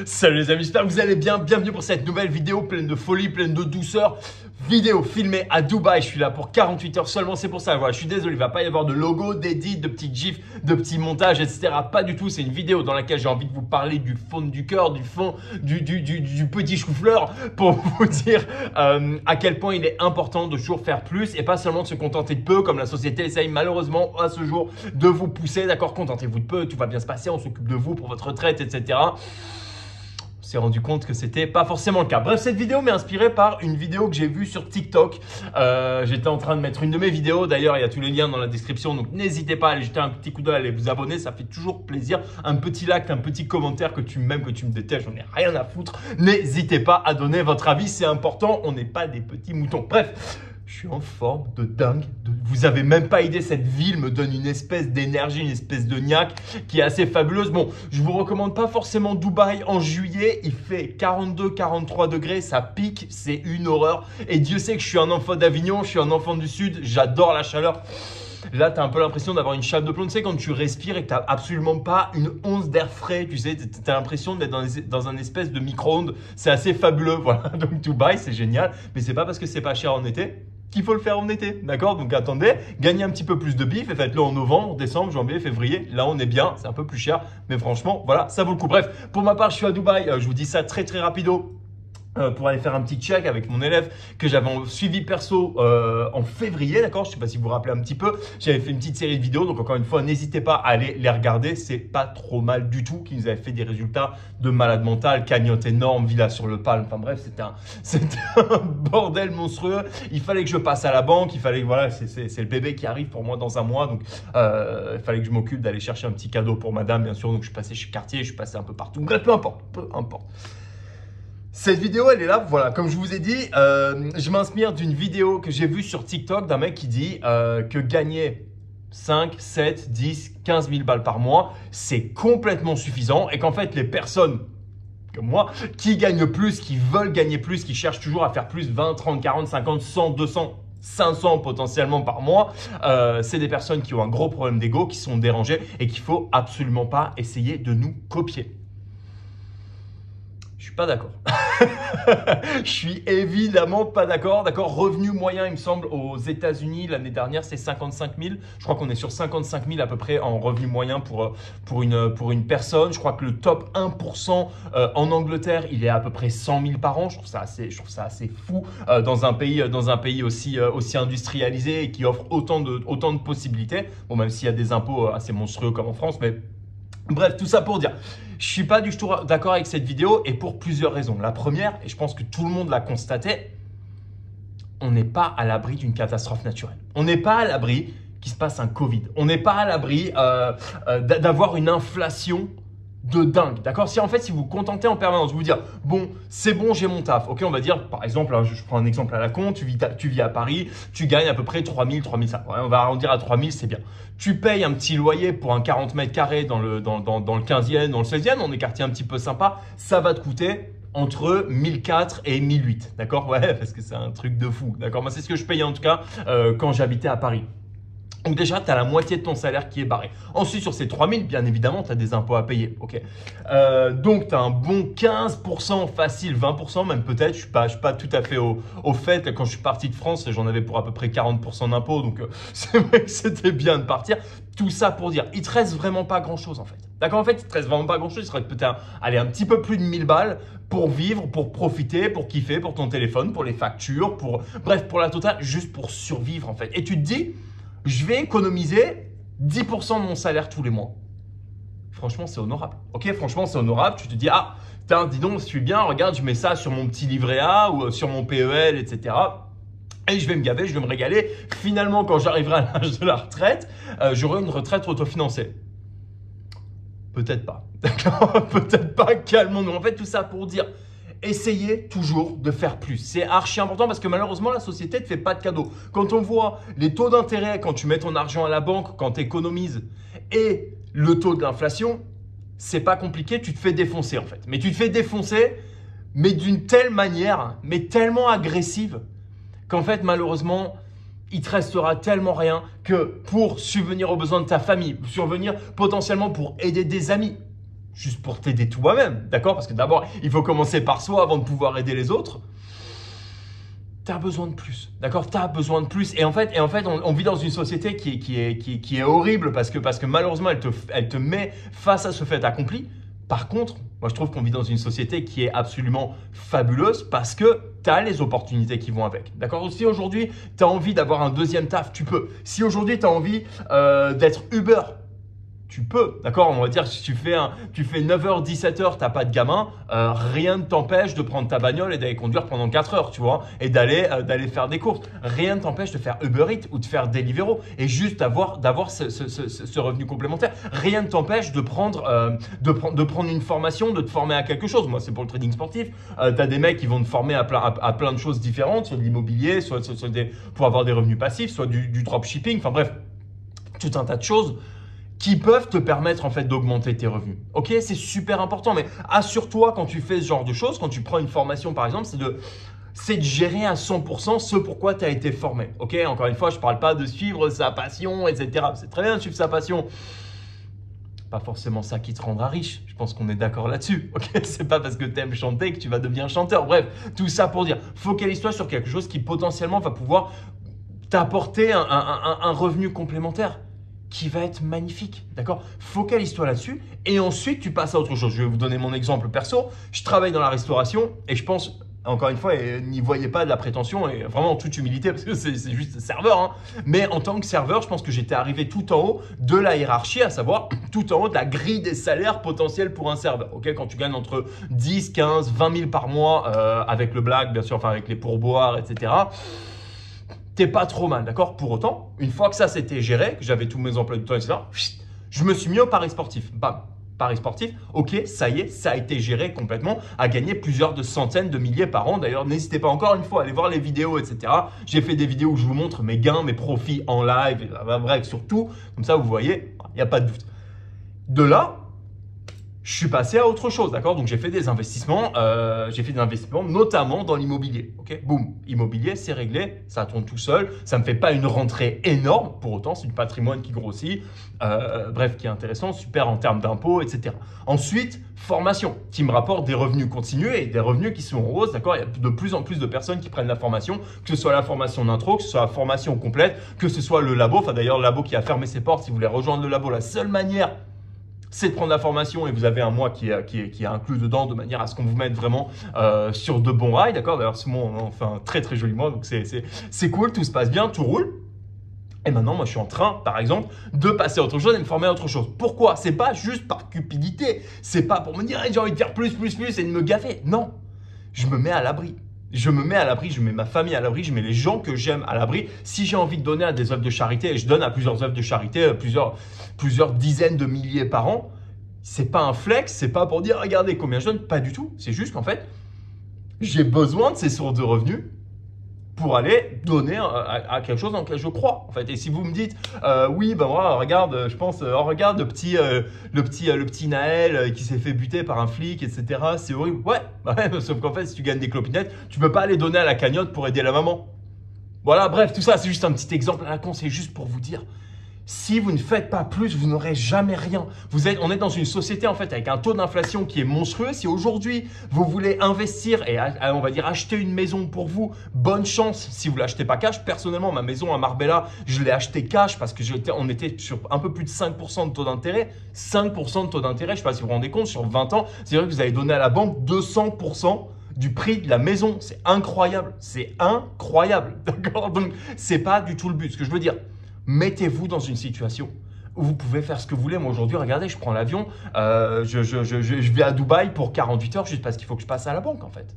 Salut les amis, j'espère que vous allez bien. Bienvenue pour cette nouvelle vidéo pleine de folie, pleine de douceur. Vidéo filmée à Dubaï. Je suis là pour 48 heures seulement, c'est pour ça. Voilà, je suis désolé, il ne va pas y avoir de logo, d'édit, de petits gifs, de petits montages, etc. Pas du tout. C'est une vidéo dans laquelle j'ai envie de vous parler du fond du cœur, du fond du petit chou-fleur pour vous dire à quel point il est important de toujours faire plus et pas seulement de se contenter de peu comme la société essaye malheureusement à ce jour de vous pousser. D'accord, contentez-vous de peu, tout va bien se passer, on s'occupe de vous pour votre retraite, etc. S'est rendu compte que c'était pas forcément le cas. Bref, cette vidéo m'est inspirée par une vidéo que j'ai vue sur TikTok. J'étais en train de mettre une de mes vidéos. D'ailleurs, il y a tous les liens dans la description. Donc, n'hésitez pas à aller jeter un petit coup d'œil, à aller vous abonner. Ça fait toujours plaisir. Un petit like, un petit commentaire, que tu m'aimes, que tu me détestes. J'en ai rien à foutre. N'hésitez pas à donner votre avis. C'est important. On n'est pas des petits moutons. Bref. Je suis en forme de dingue. Vous avez même pas idée, cette ville me donne une espèce d'énergie, une espèce de niaque qui est assez fabuleuse. Bon, je vous recommande pas forcément Dubaï en juillet. Il fait 42-43 degrés, ça pique, c'est une horreur. Et Dieu sait que je suis un enfant d'Avignon, je suis un enfant du Sud, j'adore la chaleur. Là, tu as un peu l'impression d'avoir une chape de plomb. Tu sais, quand tu respires et que tu n'as absolument pas une once d'air frais, tu sais, tu as l'impression d'être dans un espèce de micro-ondes. C'est assez fabuleux. Voilà, donc Dubaï, c'est génial. Mais c'est pas parce que c'est pas cher en été qu'il faut le faire en été, d'accord? Donc attendez, gagnez un petit peu plus de bif et faites-le en novembre, décembre, janvier, février. Là, on est bien, c'est un peu plus cher, mais franchement, voilà, ça vaut le coup. Bref, pour ma part, je suis à Dubaï. Je vous dis ça très rapido. Pour aller faire un petit check avec mon élève que j'avais suivi perso en février, d'accord? Je ne sais pas si vous vous rappelez un petit peu. J'avais fait une petite série de vidéos, donc encore une fois, n'hésitez pas à aller les regarder. C'est pas trop mal du tout, qui nous avait fait des résultats de malade mental, cagnotte énorme, villa sur le Palm. Enfin bref, c'était un bordel monstrueux. Il fallait que je passe à la banque, il fallait que voilà, c'est le bébé qui arrive pour moi dans un mois, donc il fallait que je m'occupe d'aller chercher un petit cadeau pour madame, bien sûr. Donc je suis passé chez Cartier, je suis passé un peu partout. Bref, peu importe. Cette vidéo, elle est là, voilà, comme je vous ai dit, je m'inspire d'une vidéo que j'ai vue sur TikTok d'un mec qui dit que gagner 5, 7, 10, 15 000 balles par mois, c'est complètement suffisant et qu'en fait, les personnes comme moi, qui gagnent plus, qui veulent gagner plus, qui cherchent toujours à faire plus, 20, 30, 40, 50, 100, 200, 500 potentiellement par mois, c'est des personnes qui ont un gros problème d'ego, qui sont dérangées et qu'il ne faut absolument pas essayer de nous copier. Je suis pas d'accord. Je suis évidemment pas d'accord. D'accord, revenu moyen, il me semble, aux États-Unis l'année dernière, c'est 55 000. Je crois qu'on est sur 55 000 à peu près en revenu moyen pour une personne. Je crois que le top 1% en Angleterre, il est à peu près 100 000 par an. Je trouve ça assez fou dans un pays aussi industrialisé et qui offre autant de possibilités. Bon, même s'il y a des impôts assez monstrueux comme en France, mais bref, tout ça pour dire, je ne suis pas du tout d'accord avec cette vidéo et pour plusieurs raisons. La première, et je pense que tout le monde l'a constaté, on n'est pas à l'abri d'une catastrophe naturelle. On n'est pas à l'abri qu'il se passe un Covid. On n'est pas à l'abri d'avoir une inflation de dingue, d'accord? Si vous vous contentez en permanence, vous dire bon, c'est bon, j'ai mon taf. Ok, on va dire par exemple, je prends un exemple à la con, tu vis à Paris, tu gagnes à peu près 3 000, 3 500. Ouais, on va arrondir à 3 000, c'est bien. Tu payes un petit loyer pour un 40 mètres carrés dans le 15e, dans le 16e, dans des quartiers un petit peu sympas, ça va te coûter entre 1004 et 1008, d'accord? Ouais, parce que c'est un truc de fou, d'accord? Moi, c'est ce que je payais en tout cas quand j'habitais à Paris. Donc déjà, tu as la moitié de ton salaire qui est barré. Ensuite, sur ces 3 000, bien évidemment, tu as des impôts à payer. Okay. Donc, tu as un bon 15% facile, 20% même peut-être. Je suis pas tout à fait au fait. Quand je suis parti de France, j'en avais pour à peu près 40% d'impôts. Donc, c'est vrai que c'était bien de partir. Tout ça pour dire, il te reste vraiment pas grand-chose en fait. D'accord? En fait, il te reste vraiment pas grand-chose. Il serait peut-être aller un petit peu plus de 1000 balles pour vivre, pour profiter, pour kiffer, pour ton téléphone, pour les factures, bref, pour la totale, juste pour survivre en fait. Et tu te dis, je vais économiser 10% de mon salaire tous les mois. Franchement, c'est honorable. Ok, franchement, c'est honorable. Tu te dis, ah, putain, dis donc, je suis bien, regarde, je mets ça sur mon petit livret A ou sur mon PEL, etc. Et je vais me gaver, je vais me régaler. Finalement, quand j'arriverai à l'âge de la retraite, j'aurai une retraite autofinancée. Peut-être pas. D'accord? Peut-être pas, calmons-nous. En fait, tout ça pour dire, essayez toujours de faire plus. C'est archi important parce que malheureusement, la société ne te fait pas de cadeaux. Quand on voit les taux d'intérêt, quand tu mets ton argent à la banque, quand tu économises et le taux de l'inflation, c'est pas compliqué, tu te fais défoncer en fait. Mais tu te fais défoncer, mais d'une telle manière, mais tellement agressive qu'en fait, malheureusement, il te restera tellement rien que pour subvenir aux besoins de ta famille, subvenir potentiellement pour aider des amis, juste pour t'aider toi-même, d'accord? Parce que d'abord, il faut commencer par soi avant de pouvoir aider les autres. Tu as besoin de plus, d'accord? Tu as besoin de plus. Et en fait, on vit dans une société qui est horrible parce que malheureusement, elle te met face à ce fait accompli. Par contre, moi, je trouve qu'on vit dans une société qui est absolument fabuleuse parce que tu as les opportunités qui vont avec, d'accord? Si aujourd'hui, tu as envie d'avoir un deuxième taf, tu peux. Si aujourd'hui, tu as envie d'être Uber, tu peux, d'accord? On va dire si tu fais 9h, 17h, t'as pas de gamin, rien ne t'empêche de prendre ta bagnole et d'aller conduire pendant 4 heures, tu vois, et d'aller faire des courses. Rien ne t'empêche de faire Uber Eats ou de faire Deliveroo et juste d'avoir ce revenu complémentaire. Rien ne t'empêche de prendre une formation, de te former à quelque chose. Moi, c'est pour le trading sportif. Tu as des mecs qui vont te former à plein de choses différentes, soit de l'immobilier, soit pour avoir des revenus passifs, soit du dropshipping, enfin bref, tout un tas de choses qui peuvent te permettre en fait d'augmenter tes revenus. Ok, c'est super important, mais assure-toi quand tu fais ce genre de choses, quand tu prends une formation par exemple, c'est de gérer à 100% ce pourquoi tu as été formé. Ok, encore une fois, je ne parle pas de suivre sa passion, etc. C'est très bien de suivre sa passion. Pas forcément ça qui te rendra riche. Je pense qu'on est d'accord là-dessus. Ok, c'est pas parce que tu aimes chanter que tu vas devenir chanteur. Bref, tout ça pour dire, focalise-toi sur quelque chose qui potentiellement va pouvoir t'apporter un revenu complémentaire qui va être magnifique, d'accord? Focalise-toi là-dessus et ensuite tu passes à autre chose. Je vais vous donner mon exemple perso. Je travaille dans la restauration et je pense, encore une fois, n'y voyez pas de la prétention et vraiment en toute humilité parce que c'est juste serveur. Hein. Mais en tant que serveur, je pense que j'étais arrivé tout en haut de la hiérarchie, à savoir tout en haut de la grille des salaires potentiels pour un serveur. Ok, quand tu gagnes entre 10, 15, 20 000 par mois avec le black, bien sûr, enfin avec les pourboires, etc. T'es pas trop mal, d'accord? Pour autant, une fois que ça c'était géré, que j'avais tous mes emplois du temps, etc., je me suis mis au pari sportif. Bam, pari sportif, ok, ça y est, ça a été géré complètement, à gagner plusieurs de centaines de milliers par an. D'ailleurs, n'hésitez pas encore une fois à aller voir les vidéos, etc. J'ai fait des vidéos où je vous montre mes gains, mes profits en live, bref, surtout, comme ça vous voyez, il n'y a pas de doute. De là, je suis passé à autre chose, d'accord? Donc, j'ai fait des investissements notamment dans l'immobilier, ok? Boum, immobilier, c'est réglé, ça tourne tout seul, ça ne me fait pas une rentrée énorme, pour autant, c'est du patrimoine qui grossit, bref, qui est intéressant, super en termes d'impôts, etc. Ensuite, formation, qui me rapporte des revenus continus et des revenus qui sont en hausse, d'accord? Il y a de plus en plus de personnes qui prennent la formation, que ce soit la formation d'intro, que ce soit la formation complète, que ce soit le labo, enfin d'ailleurs, le labo qui a fermé ses portes, si vous voulez rejoindre le labo, la seule manière c'est de prendre la formation et vous avez un mois qui est inclus dedans de manière à ce qu'on vous mette vraiment sur de bons rails, d'accord? D'ailleurs, ce mois, on fait un très très joli mois, donc c'est cool, tout se passe bien, tout roule. Et maintenant, moi, je suis en train, par exemple, de passer à autre chose et me former à autre chose. Pourquoi? C'est pas juste par cupidité, c'est pas pour me dire hey, j'ai envie de faire plus et de me gaffer. Non, je me mets à l'abri. Je me mets à l'abri, je mets ma famille à l'abri, je mets les gens que j'aime à l'abri. Si j'ai envie de donner à des œuvres de charité, et je donne à plusieurs œuvres de charité, plusieurs dizaines de milliers par an, c'est pas un flex, c'est pas pour dire regardez combien je donne, pas du tout. C'est juste qu'en fait, j'ai besoin de ces sources de revenus pour aller donner à quelque chose dans lequel je crois. En fait. Et si vous me dites oui, ben moi, regarde, je pense, regarde le petit Naël qui s'est fait buter par un flic, etc. C'est horrible. Ouais, sauf qu'en fait, si tu gagnes des clopinettes, tu peux pas les donner à la cagnotte pour aider la maman. Voilà, bref, tout ça, c'est juste un petit exemple à la con, c'est juste pour vous dire. Si vous ne faites pas plus, vous n'aurez jamais rien. On est dans une société en fait avec un taux d'inflation qui est monstrueux. Si aujourd'hui vous voulez investir et on va dire acheter une maison pour vous, bonne chance si vous l'achetez pas cash. Personnellement, ma maison à Marbella, je l'ai achetée cash parce que on était sur un peu plus de 5% de taux d'intérêt. 5% de taux d'intérêt, je ne sais pas si vous vous rendez compte, sur 20 ans, c'est vrai que vous avez donné à la banque 200% du prix de la maison. C'est incroyable. C'est incroyable. D'accord? Donc, c'est pas du tout le but. Ce que je veux dire, mettez-vous dans une situation où vous pouvez faire ce que vous voulez. Moi, aujourd'hui, regardez, je prends l'avion, je vais à Dubaï pour 48 heures juste parce qu'il faut que je passe à la banque, en fait.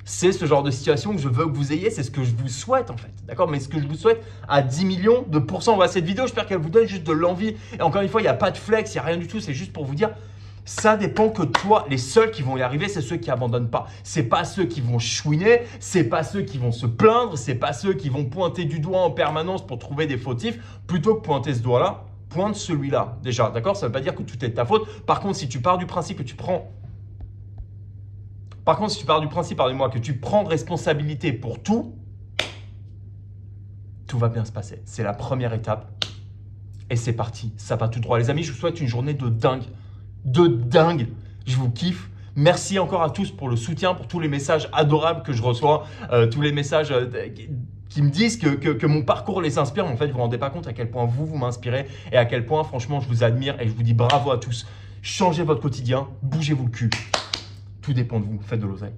C'est ce genre de situation que je veux que vous ayez, c'est ce que je vous souhaite, en fait. D'accord? Mais ce que je vous souhaite à 10 millions de pourcents. Voilà, cette vidéo, j'espère qu'elle vous donne juste de l'envie. Et encore une fois, il n'y a pas de flex, il n'y a rien du tout. C'est juste pour vous dire, ça dépend que toi, les seuls qui vont y arriver, c'est ceux qui abandonnent pas. C'est pas ceux qui vont chouiner, c'est pas ceux qui vont se plaindre, c'est pas ceux qui vont pointer du doigt en permanence pour trouver des fautifs. Plutôt que pointer ce doigt-là, pointe celui-là. Déjà, d'accord? Ça veut pas dire que tout est de ta faute. Par contre, si tu pars du principe que tu prends… Par contre, si tu pars du principe, pardonnez-moi, que tu prends responsabilité pour tout, tout va bien se passer. C'est la première étape et c'est parti. Ça va tout droit. Les amis, je vous souhaite une journée de dingue. de dingue. Je vous kiffe. Merci encore à tous pour le soutien, pour tous les messages adorables que je reçois, tous les messages qui me disent que mon parcours les inspire. Mais en fait, vous ne vous rendez pas compte à quel point vous m'inspirez et à quel point, franchement, je vous admire et je vous dis bravo à tous. Changez votre quotidien, bougez-vous le cul. Tout dépend de vous. Faites de l'oseille.